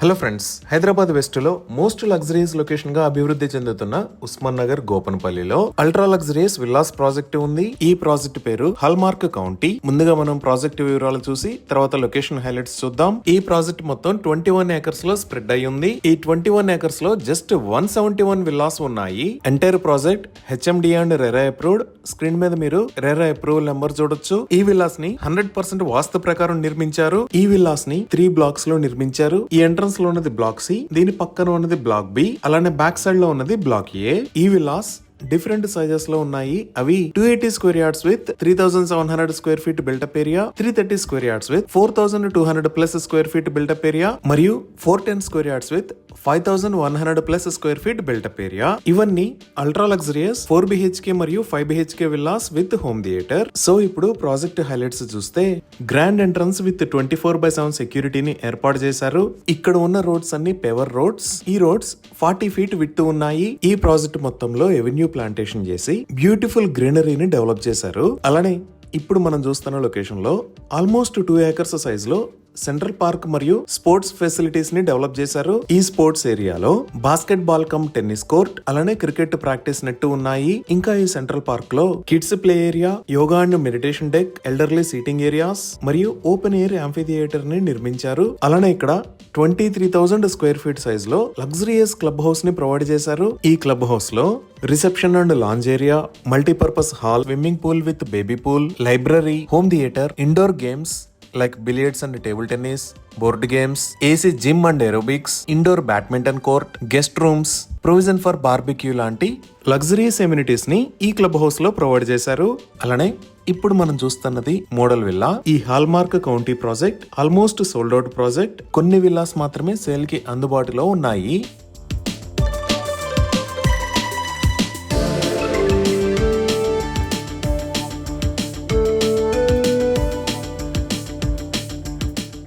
Hello friends, Hyderabad west లో most luxuries location గా అభివృద్ధి చెందుతున్న ఉస్మాన్ నగర్ గోపన్పల్లిలో అల్ట్రా లగ్జరీస్ విల్లాస్ ప్రాజెక్ట్ ఉంది. ఈ ప్రాజెక్ట్ పేరు హాల్మార్క్ కౌంటీ. ముందుగా మనం ప్రాజెక్ట్ వివరాలు చూసి తర్వాత లొకేషన్ హైలైట్స్ చూద్దాం. ఈ ప్రాజెక్ట్ మొత్తం 21 ఏకర్స్ లో స్ప్రెడ్ అయి ఉంది. ఈ 21 ఏకర్స్ లో జస్ట్ 171 విల్లాస్ ఉన్నాయి. Entire project HMD and RERA approved. Screen మీద మీరు రెరా అప్రూవల్ నెంబర్ చూడొచ్చు. ఈ విల్లాస్ ని 100% వాస్తు ప్రకారం నిర్మించారు. ఈ విల్లాస్ ని 3 బ్లాక్స్ లో నిర్మించారు. ఈ ఎంట్రన్స్ లో ఉన్నది బ్లాక్ సి, దీని పక్కన ఉన్నది బ్లాక్ బి, అలానే బ్యాక్ సైడ్ లో ఉన్నది బ్లాక్ ఏ. ఈ విల్లాస్ డిఫరెంట్ సైజెస్ లో ఉన్నాయి. అవి 280 square yards with 3700 square feet built-up area, 330 square yards with 4200 plus square feet built-up area, మరియు 410 square yards with 5100 plus square feet built-up area. ఇవన్నీ ultra luxurious 4 BHK మరియు 5 BHK villas with home theatre. So ఇప్పుడు project highlights చూస్తే grand entrance with 24/7 సెక్యూరిటీని ఏర్పాటు చేశారు. ఇక్కడ ఉన్న రోడ్స్ అన్ని పేవర్ రోడ్స్. ఈ రోడ్స్ 40 ఫీట్ విడ్త్ ఉన్నాయి. ఈ ప్రాజెక్ట్ మొత్తంలో ఎవెన్యూ ప్లాంటేషన్ చేసి బ్యూటిఫుల్ గ్రీనరీని డెవలప్ చేశారు. అలానే ఇప్పుడు మనం చూస్తున్న లొకేషన్ లో ఆల్మోస్ట్ 2 ఏకర్స్ సైజ్ లో సెంట్రల్ పార్క్ మరియు స్పోర్ట్స్ ఫెసిలిటీస్ ని డెవలప్ చేశారు. ఈ స్పోర్ట్స్ ఏరియాలో basket ball come tennis court, అలానే క్రికెట్ ప్రాక్టీస్ నెట్ ఉన్నాయి. ఇంకా ఈ సెంట్రల్ పార్క్ లో kids play area, yoga and meditation deck, elderly seating areas మరియు ఓపెన్ ఎయిర్ యాంఫీ థియేటర్ ని నిర్మించారు. అలానే ఇక్కడ 23,000 స్క్వేర్ ఫీట్ సైజ్ లో లగ్జరియస్ క్లబ్ హౌస్ ని ప్రొవైడ్ చేశారు. ఈ క్లబ్ హౌస్ లో reception and lounge area, multipurpose hall, swimming pool with baby pool, library, home theatre, indoor games like billiards and table tennis, board games, AC gym and aerobics, indoor badminton court, guest rooms, provision for barbecue లాంటి luxuries amenities ని ఈ club house లో provide చేశారు. అలానే ఇప్పుడు మనం చూస్తున్నది model villa. ఈ hallmark county project almost sold out project. కొన్ని విల్లాస్ మాత్రమే సేల్ కి అందుబాటులో ఉన్నాయి.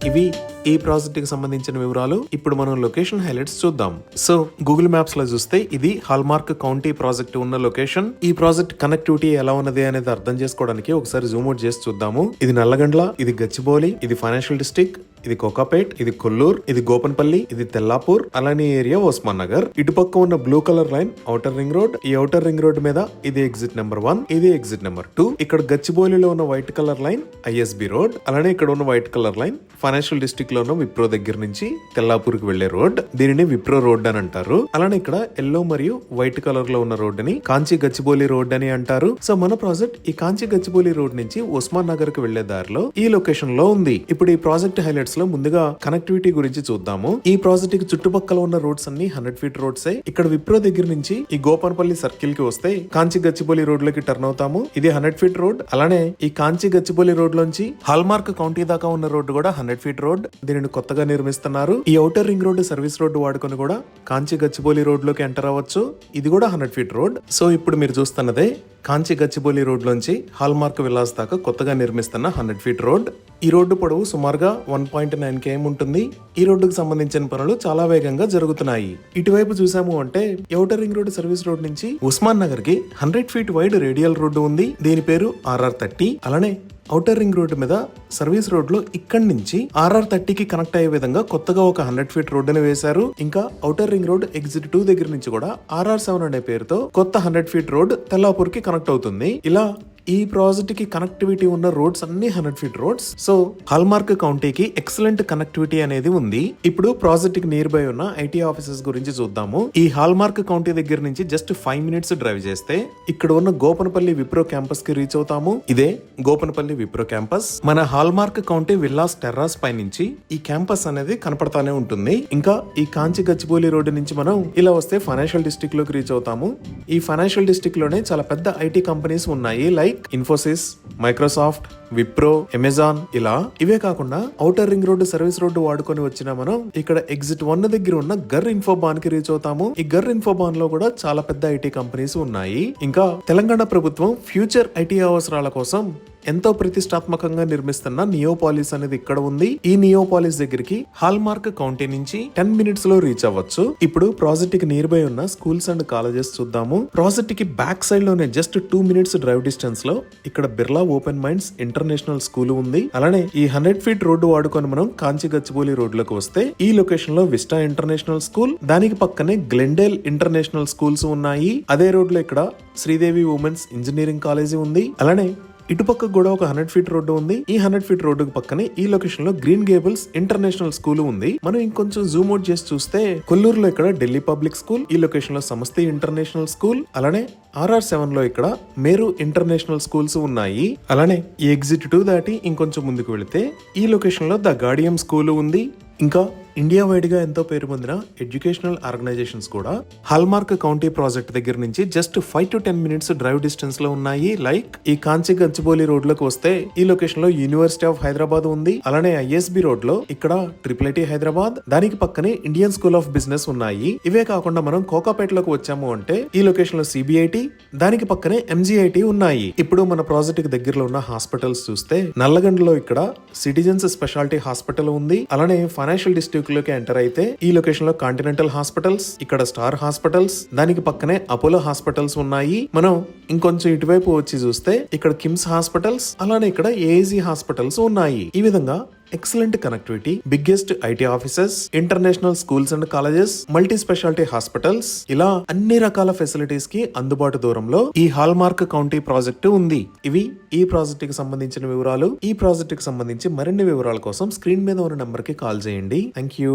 ఇవి ఈ ప్రాజెక్ట్ కి సంబంధించిన వివరాలు. ఇప్పుడు మనం లొకేషన్ హైలైట్స్ చూద్దాం. సో గూగుల్ మ్యాప్స్ లో చూస్తే ఇది హాల్మార్క్ కౌంటీ ప్రాజెక్ట్ ఉన్న లొకేషన్. ఈ ప్రాజెక్ట్ కనెక్టివిటీ ఎలా ఉన్నది అనేది అర్థం చేసుకోవడానికి ఒకసారి జూమ్ అవుట్ చేసి చూద్దాము. ఇది నల్లగండ్ల, ఇది గచ్చిబౌలి, ఇది ఫైనాన్షియల్ డిస్ట్రిక్ట్, ఇది కోకాపేట్, ఇది కొల్లూరు, ఇది గోపన్పల్లి, ఇది తెల్లాపూర్, అలానే ఏరియా ఉస్మాన్ నగర్. ఇటుపక్క ఉన్న blue colour line outer ring road. ఈ ఔటర్ రింగ్ రోడ్ మీద ఇది ఎగ్జిట్ నెంబర్ 1, ఇది ఎగ్జిట్ నెంబర్ 2. ఇక్కడ గచ్చిబౌలిలో ఉన్న white colour line ISB road. అలానే ఇక్కడ ఉన్న white colour line financial district లో ఉన్న విప్రో దగ్గర నుంచి తెల్లాపూర్ కి వెళ్లే రోడ్. దీనిని విప్రో రోడ్ అని అంటారు. అలానే ఇక్కడ ఎల్లో మరియు వైట్ కలర్ లో ఉన్న రోడ్ ని కాంచి గచ్చిబౌలి రోడ్ అని అంటారు. సో మన ప్రాజెక్ట్ ఈ కాంచి గచ్చిబౌలి రోడ్ నుంచి ఉస్మాన్ నగర్ కి వెళ్లే దారిలో ఈ లొకేషన్ లో ఉంది. ఇప్పుడు ఈ ప్రాజెక్ట్ హైలైట్స్ లో ముందుగా కనెక్టివిటీ గురించి చూద్దాము. ఈ ప్రాజెక్ట్ కి చుట్టుపక్కల ఉన్న రోడ్స్ అన్ని 100 ఫీట్ రోడ్స్. ఇక్కడ విప్రో దగ్గర నుంచి ఈ గోపన్పల్లి సర్కిల్ కి వస్తే కాంచి గచ్చిబౌలి రోడ్ లోకి టర్న్ అవుతాము. ఇది 100 ఫీట్ రోడ్. అలానే ఈ కాంచి గచ్చిబౌలి రోడ్ లోంచి హాల్మార్క్ కౌంటీ దాకా ఉన్న రోడ్డు కూడా 100 ఫీట్ రోడ్. దీనిని కొత్తగా నిర్మిస్తున్నారు. ఈ outer ring road service road వాడుకొని కూడా కాంచి గచ్చిబౌలి రోడ్ లోకి ఎంటర్ అవ్వచ్చు. ఇది కూడా 100 ఫీట్ రోడ్. సో ఇప్పుడు మీరు చూస్తున్నదే కాంచి గచ్చిబౌలి రోడ్ లోంచి హాల్మార్క్ విల్లాస్ దాకా కొత్తగా నిర్మిస్తున్న 100 ఫీట్ రోడ్. ఈ రోడ్డు పొడవు సుమారుగా 1.9 km ఉంటుంది. ఈ రోడ్డుకు సంబంధించిన పనులు చాలా వేగంగా జరుగుతున్నాయి. ఇటువైపు చూసాము అంటే outer ring road service road నుంచి ఉస్మాన్ నగర్ కి 100 ఫీట్ వైడ్ రేడియల్ రోడ్డు ఉంది. దీని పేరు RR30. అలానే ఔటర్ రింగ్ రోడ్డు మీద సర్వీస్ రోడ్ లో ఇక్కడి నుంచి RR30 కి కనెక్ట్ అయ్యే విధంగా కొత్తగా ఒక 100 ఫీట్ రోడ్డుని వేశారు. ఇంకా ఔటర్ రింగ్ రోడ్ ఎగ్జిట్ 2 దగ్గర నుంచి కూడా RR7 అనే పేరుతో కొత్త 100 ఫీట్ రోడ్ తెల్లాపూర్ కి కనెక్ట్ అవుతుంది. ఇలా ఈ ప్రాజెక్ట్ కి కనెక్టివిటీ ఉన్న రోడ్స్ అన్ని 100 ఫీట్ రోడ్స్. సో హాల్మార్క్ కౌంటీకి ఎక్సలెంట్ కనెక్టివిటీ అనేది ఉంది. ఇప్పుడు ప్రాజెక్ట్ కి నియర్ బై ఉన్న ఐటీ ఆఫీసెస్ గురించి చూద్దాము. ఈ హాల్మార్క్ కౌంటీ దగ్గర నుంచి జస్ట్ 5 మినిట్స్ డ్రైవ్ చేస్తే ఇక్కడ ఉన్న గోపన్పల్లి విప్రో క్యాంపస్ కి రీచ్ అవుతాము. ఇదే గోపన్పల్లి విప్రో క్యాంపస్. మన హాల్మార్క్ కౌంటీ విల్లాస్ టెర్రాస్ పై నుంచి ఈ క్యాంపస్ అనేది కనపడతానే ఉంటుంది. ఇంకా ఈ కాంచి గచ్చిబౌలి రోడ్డు నుంచి మనం ఇలా వస్తే ఫైనాన్షియల్ డిస్ట్రిక్ట్ లోకి రీచ్ అవుతాము. ఈ ఫైనాన్షియల్ డిస్ట్రిక్ట్ లోనే చాలా పెద్ద ఐటీ కంపెనీస్ ఉన్నాయి. Like Infosys, Microsoft, Wipro, Amazon. ఇలా ఇవే కాకుండా outer ring road service road వాడుకొని వచ్చిన మనం ఇక్కడ ఎగ్జిట్ 1 దగ్గర ఉన్న గర్ ఇన్ఫోబాన్ కి రీచ్ అవుతాము. ఈ గర్ ఇన్ఫోబాన్ లో కూడా చాలా పెద్ద ఐటీ కంపెనీస్ ఉన్నాయి. ఇంకా తెలంగాణ ప్రభుత్వం ఫ్యూచర్ ఐటీ అవసరాల కోసం ఎంతో ప్రతిష్టాత్మకంగా నిర్మిస్తున్న నియోపాలిస్ అనేది ఇక్కడ ఉంది. ఈ నియోపాలిస్ దగ్గరికి హాల్మార్క్ కౌంటీ నుంచి 10 మినిట్స్ లో రీచ్ అవ్వచ్చు. ఇప్పుడు ప్రాజెక్ట్ కి నియర్ బై ఉన్న స్కూల్స్ అండ్ కాలేజెస్ చూద్దాము. ప్రాజెక్ట్ కి బ్యాక్ సైడ్ లోనే జస్ట్ 2 మినిట్స్ డ్రైవ్ డిస్టెన్స్ లో ఇక్కడ Birla open minds international school ఉంది. అలానే ఈ 100 ఫీట్ రోడ్డు వాడుకొని మనం కాంచి గచ్చిబౌలి రోడ్లోకి వస్తే ఈ లొకేషన్ లో విస్టా ఇంటర్నేషనల్ స్కూల్, దానికి పక్కనే గ్లెండేల్ ఇంటర్నేషనల్ స్కూల్స్ ఉన్నాయి. అదే రోడ్ లో ఇక్కడ శ్రీదేవి ఉమెన్స్ ఇంజనీరింగ్ కాలేజీ ఉంది. అలానే ఇటుపక్క కూడా ఒక 100 ఫీట్ రోడ్డు ఉంది. ఈ 100 ఫీట్ రోడ్డుకు పక్కనే ఈ లొకేషన్ లో గ్రీన్ గేబుల్స్ ఇంటర్నేషనల్ స్కూల్ ఉంది. మనం ఇంకొంచెం జూమ్ అవుట్ చేసి చూస్తే కొల్లూరులో ఇక్కడ ఢిల్లీ పబ్లిక్ స్కూల్, ఈ లొకేషన్ లో సమస్తి ఇంటర్నేషనల్ స్కూల్, అలానే RR7 లో ఇక్కడ మేరు ఇంటర్నేషనల్ స్కూల్స్ ఉన్నాయి. అలానే ఈ ఎగ్జిట్ 2 దాటి ఇంకొంచెం ముందుకు వెళితే ఈ లొకేషన్ లో ద గార్డియం స్కూల్ ఉంది. ఇంకా ఇండియా వైడ్ గా ఎంతో పేరు పొందిన ఎడ్యుకేషనల్ ఆర్గనైజేషన్స్ కూడా హాల్మార్క్ కౌంటీ ప్రాజెక్ట్ దగ్గర నుంచి just 5 to 10 minutes drive distance లో ఉన్నాయి. లైక్ ఈ కాంచి గచ్చిబౌలి రోడ్ లోకి వస్తే ఈ లొకేషన్ లో యూనివర్సిటీ ఆఫ్ హైదరాబాద్ ఉంది. అలానే ISB రోడ్ లో ఇక్కడ IIIT హైదరాబాద్, దానికి పక్కనే ఇండియన్ స్కూల్ ఆఫ్ బిజినెస్ ఉన్నాయి. ఇవే కాకుండా మనం కోకాపేటలోకి వచ్చాము అంటే ఈ లొకేషన్ లో CBIT, దానికి పక్కనే MGIT ఉన్నాయి. ఇప్పుడు మన ప్రాజెక్ట్ కి దగ్గరలో ఉన్న హాస్పిటల్స్ చూస్తే నల్లగండ్లో ఇక్కడ సిటిజన్స్ స్పెషాలిటీ హాస్పిటల్ ఉంది. అలానే ఫైనాన్షియల్ డిస్ట్రిక్ట్ లోకి ఎంటర్ అయితే ఈ లొకేషన్ లో కాంటినెంటల్ హాస్పిటల్స్, ఇక్కడ స్టార్ హాస్పిటల్స్, దానికి పక్కనే అపోలో హాస్పిటల్స్ ఉన్నాయి. మనం ఇంకొంచెం ఇటువైపు వచ్చి చూస్తే ఇక్కడ కిమ్స్ హాస్పిటల్స్, అలానే ఇక్కడ AAG హాస్పిటల్స్ ఉన్నాయి. ఈ విధంగా excellent connectivity, biggest IT offices, international schools and colleges, multi speciality hospitals, ఇలా అన్ని రకాల ఫెసిలిటీస్ కి అందుబాటు దూరంలో ఈ హాల్మార్క్ కౌంటీ ప్రాజెక్టు ఉంది. ఇవి ఈ ప్రాజెక్ట్ కి సంబంధించిన వివరాలు. ఈ ప్రాజెక్ట్ కి సంబంధించి మరిన్ని వివరాల కోసం స్క్రీన్ మీద ఉన్న నంబర్ కి కాల్ చేయండి. Thank you.